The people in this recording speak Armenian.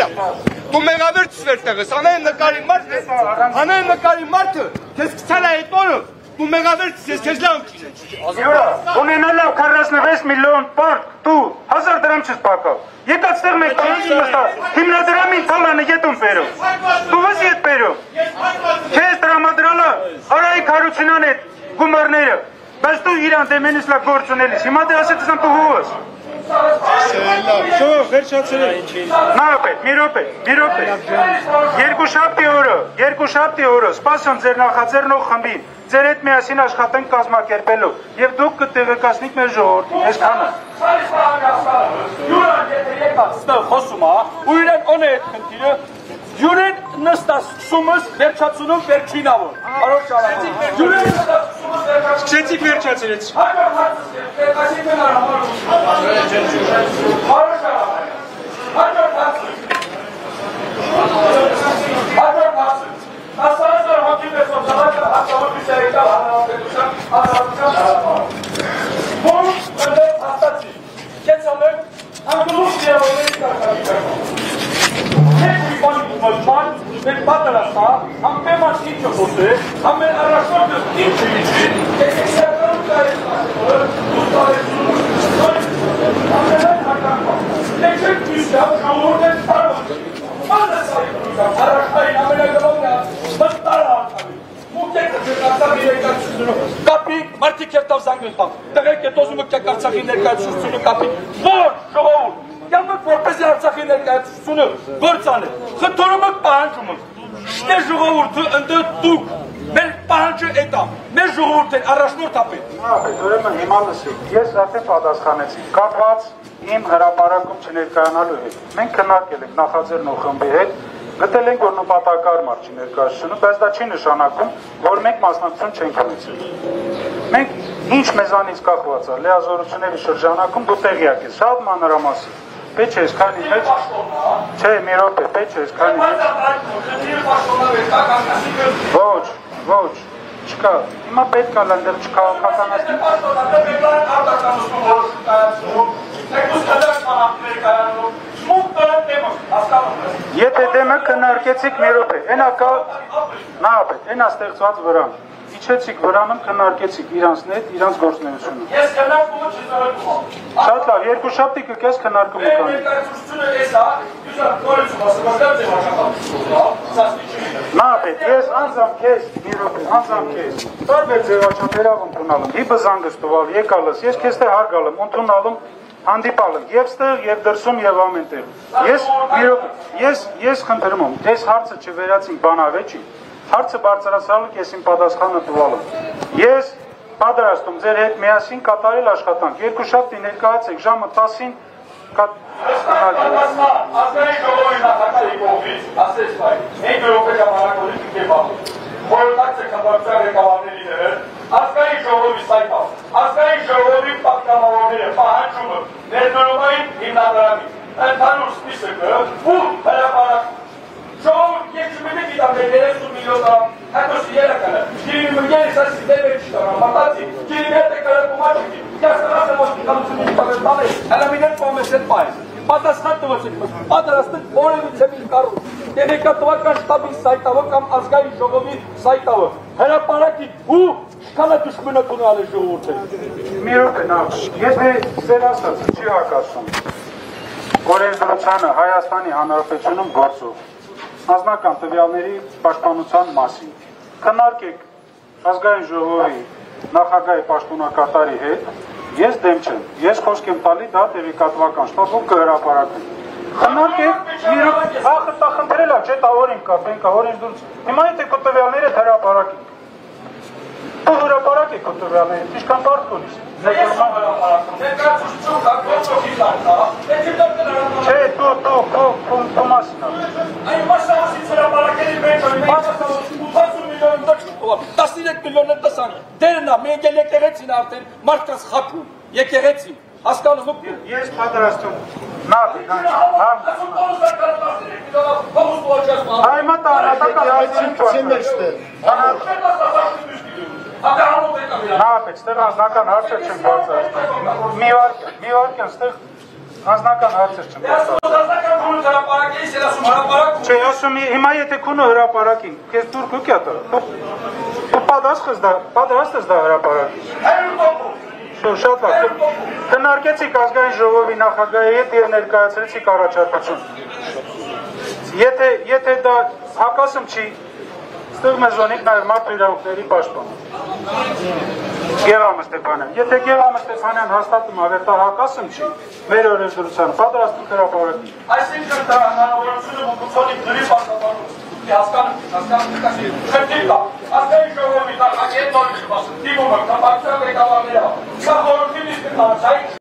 Դու մեղավերջ ես վերտեղս, հանային նկարի մարդը, կեզ կցալ այդ որը, դու մեղավերջ ես կեզ լավ Յուրա, ունենալավ 46 միլիոն պարկ, դու 1000 դրամ չես պակավ, եկած տեղ մենք տանից մստավ, հիմնադրամին թալանը ետում պերում, դու վս ետ պերում, կեզ տրամադրալը Արայիկ Հարությունան էտ գումարները, բայց դու իրան դեմենիս լա գործ ունելիս, հիմա դե ասեց ըսան դու հուվս Շո, վերջացրել Նապետ, մի րոպե, երկուշաբթի օրը, սպասում ձեր նախաձեռնող խմբին, ձեր հետ միասին աշխատենք կազմակերպելու, և դուք կտեղեկացնիք մեր ժողովրդին, ես քանը։ Յուրան եթե եկած ստեղ խոսում է, ու իրեն օն է այդ խնդիրը, յուրեն նստած սկսումս վերջացունում վերջինավոր, արոր շարավոր, յուրեն նստած սկսումս Սկսեցիք վերջացրեց Մեր պատրաստա, ամպեման ինչը խոսե, ամեն առաջորդը ինչը ինչի, եկեքսյականում կարեցնասը, ամենայն հակակա, եկեք միսյավ ժողորդ են տարվանջի, մանասայիկնիկա, առաջտային ամենագլովնյա, մտտարը արտավի, մուկեկը չկարծաղի ներկայացությունը, կապիկ, մարդիկ երտավ զանգնտավ, տղեք է տոզումը կյակ արցախի ներկայացությունը կապիկ, որ ժողորդ, Ямը որպես Արցախի ներկայացությունը գործան է, խնդորումը պահանջում է, շտե ժողովուրդը ընդը դուք, մեր պահանջը էտա, մեր ժողովուրդն առաջնորդ ապետ։ Ուրեմն հիմա լսեք, ես արդեն պատասխանեցի, կապված իմ հրապարակում չներկայանալու հետ, մենք քննարկել ենք նախաձեռնող խմբի հետ, գտել ենք, որ նպատակար մարդ չի ներկայացությունը, բայց դա չի նշանակում, որ մենք մասնակցություն չենք ունեցել։ Մենք ինչ մեզանից կախված է, լիազորությունների շրջանակում դու տեղյակ ես, շատ մանրամասն Պետք է ես քանի մեջ, չէ, մի րոպե, պետք է ես քանի մեջ, ոչ, չկա, հիմա պետք է լնդեր չքաղաքականացնի, եթե դեմը քննարկեցիք մի րոպե, ենա ստեղծված վրան, իջեցիք վրանում քննարկեցիք իրանց հետ, իրանց գործունեությունը։ Ես քննարկումը չզորեցում։ Շատ լավ, երկուշաբթի կգես քննարկումը կանի։ Ներկայացությունը էս է, դու գործում ասում ես Նապետ, ես անձամբ քեզ, մի րոպե, անձամբ քեզ։ Տարբեր ձևաչափերով ընդունալım, հիբը զանգս տվալ, եկալս, ես քեզ թե հարգալım, ընդունալım, հանդիպալım, եւ ստեղ, եւ դրսում, եւ ամենտեղ։ Ես մի րոպե, ես խնդրում եմ, ես հարցը չվերացինք բանավեճի, հարցը բարձրացալու ես իմ պատասխանը տվալım։ Ես պատրաստում ձեր հետ միասին կատարել աշխատանք, երկուշաբթի ներկայացեք ժամը 10-ին Ազգային ժողովի նախագահի կողմից, ասես բայ, 5 րոպե ժամանակորի պիտի բաղում, խորհրդակցը կապակցության ղեկավարների դեր, ազգային ժողովի սայտավ, ազգային ժողովի պատգամավորները պահանջումը ներդրումային հիմնադրամի, ընդհանուր սպիսկը ու հրապարակ Ժողովուրդ ես չմետեք իդամ 30 միլիոն դրամ, հետոս երականը, գիրին մգերիս ասի դեպեր չտարամ, մատացի, գիրին հետ է կրակում աչիկի, ես տղասը ոստիկանությունի տավետան է, հելա միներ պոմես հետ պայս, պատասխան տվասեք, պատրաստեք օրևիցե միլ կարում, տեղեկատվական շտաբի սայտավը կամ ազգային ժողովի սայտավը, հրապարակի ու շքանա դուշմնակ ունալ է ժողովուրդ է։ Մի րոպե նավ, եթե ձեր ասածը չի հակասում, օրենսդրությանը Հայաստանի Հանրապետությունում գործող Անձնական տվյալների պաշտպանության մասին։ Քննարկեք ազգային ժողովի նախագահի պաշտոնակատարի հետ, ես դեմ չեմ, ես խոսք եմ տալի դա տեղեկատվական շտաբով կհրապարակվի։ Քննարկեք, խնդրել է, չէ, օրենք կա, բենկա, օրենսդրություն։ Հիմա եթե քո տվյալները հրապարակեք։ Դու հրապարակ եք քո տվյալները, ինչքան բարդ կունիս։ Չէ, դու մասին ա։ Այն մասավասից հրապարակելի մեջ ունի 13 միլիոններ տսան, դերնա, մենք էլ եկեղեցին արդեն մարդկանց խապում, եկեղեցին, հասկանում ուք։ Ես պատրաստում, նավի, հայմատ Նապետ, ստեղ անձնական հարցեր չեմ բարձրացնում, մի վարկյան, ստեղ անձնական հարցեր չեմ բարձրացնում։ հրապարակեի, ես ասում հրապարակ։ Չէ, ասում հիմա եթե քունը հրապարակին, քեզ դուր կուկյատը։ Դու պատրաստ ես դա հրապարակի։ 100%։ Շատ լավ։ Քննարկեցիք ազգային ժողովի նախագահի հետ եւ ներկայացրեցիք առաջարկություն։ Եթե դա հակասում չի, ստեղ մեզ ունենք նաեւ մարդու իրավունքների պաշտպան։ Գերամը Ստեփանյան։ Եթե Գերամը Ստեփանյան հաստատում ա, որ դա հակասում չի, մեր օրենսդրությանը պատրաստ եք հրապարակի։ Այսինքն դա հնարավորությունը մուտուցոնի դրի պաշտպանում։ Հասկանում, խնդիր կա։ Ազգային ժողովի նախագահի նորից դիմումը, կապակցության ղեկավարները, սա խորհրդի նիստը